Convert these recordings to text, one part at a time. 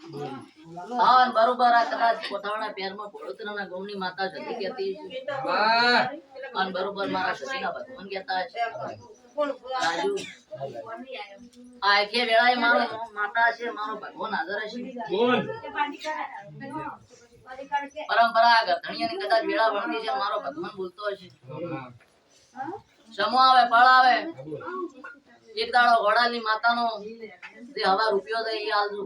હા બરોબર આ કદાચ કોઠાવાળા પેરમાં ભોળોતરાના ગૌની માતા જતી કહેતી છે અને બરોબર મારા સતીના ભગવાન કહેતા છે રાજુ આ કે વેળાએ મારો માતા છે મારો ભગવાન હાજર છે બોલ પરંપરાગત ધણીયાની કદાચ વેળા વળતી છે મારો ભગવાન બોલતો હશે સમો આવે ફળ આવે એક દાડો ઘોડાની માતાનો જે હવા રૂપિયો દે એ આલજો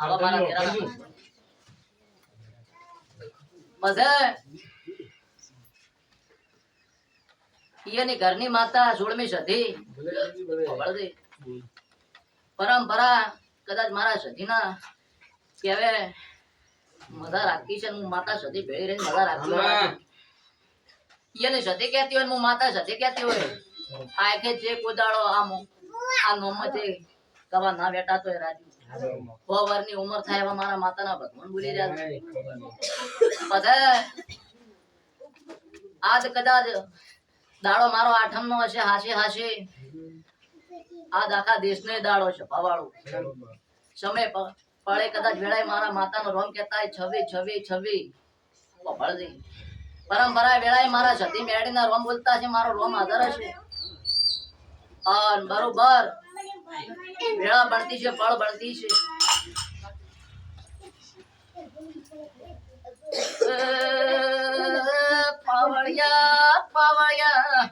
આવા મારા ઘેરાના બસ એની ઘરની માતા 16મી સદી પરંપરા કદાચ મારા સદીના કહેવે મજા રાખી છે હું માતા સદી ભેળી રહીને મજા રાખી એની સદી કહેતી હોય હું માતા સદી કહેતી હોય આ કે જે કોદાળો આ નોમતે કવા ના બેઠા તો રાજુ 100 વર્ષની ઉંમર થાય એવા મારા માતાના ભગવાન બોલી રહ્યા છે પછી આજ કદાચ દાડો મારો 8મ નો હશે હાશે આજ આખા દેશનો દાડો છે ભવાળો સમય પડે કદાચ વેળાએ મારા માતાનો રોમ કહેતા 26 ભળજી પરંપરા વેળાએ મારા સતી મેળીના રોમ બોલતા છે મારો રોમ હાજર છે બરોબર વેળા બનતી છે ફળ બનતી છે પાવળિયા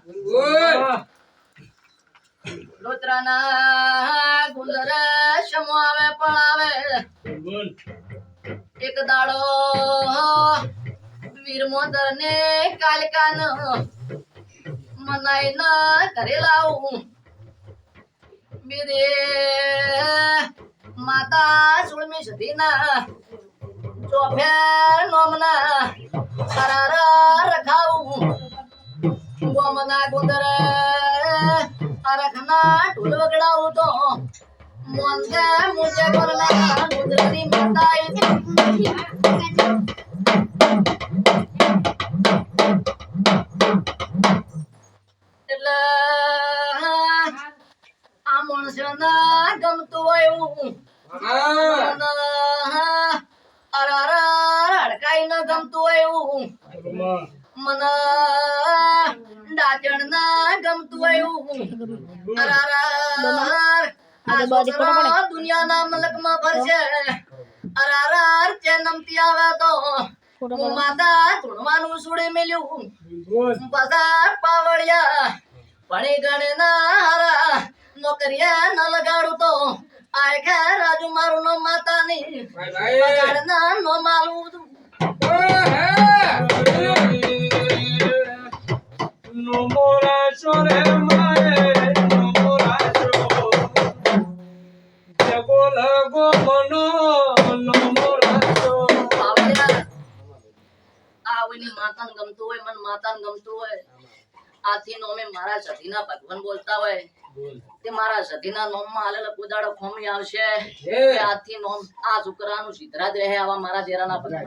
લોત્રાના ગુંદર સમો આવે પળાવે એક દાડો વીર મોદર ને કાલકાન મનાઈ ના ઘરે લાવું બીરે માતા 16મી સદીના ચોફેર નોમના સરારા રખાવું ગોમના ગુંદર અરખના ઢોલ વગડાવું તો મોંગે મુજે કોરના ગુંદરની માતા એટલે આ માણસના ગમતું હોય એવું હડકાઈ ન ગમતું હોય એવું મને ડાચણ ના ગમતું હોય એવું દુનિયાના મલકમાં ફરશે નમતી આવે તો હું માતા ધૂણવાનું સુડે મેલ્યું પસાર પાવડિયા ભણી ગણે ના હારા નોકરિયા ન લગાડું તો આ કે રાજુ મારું નો માતા ની ના નો માલું નો મોરા સોરે મારે નો મોરા સો જગો લગો મનો નો મોરા સો આવની માતાને ગમતું હોય મન માતાને ગમતું હોય આથી નો મે મારા સતીના ભગવાન બોલતા હોય તે મારા સતીના નોમમાં આલેલા કુદાડો ખોમી આવશે કે આથી નોમ આ શુક્રાનું સિદ્ધરાજ રહે આવા મારા જેરાના ભગવાન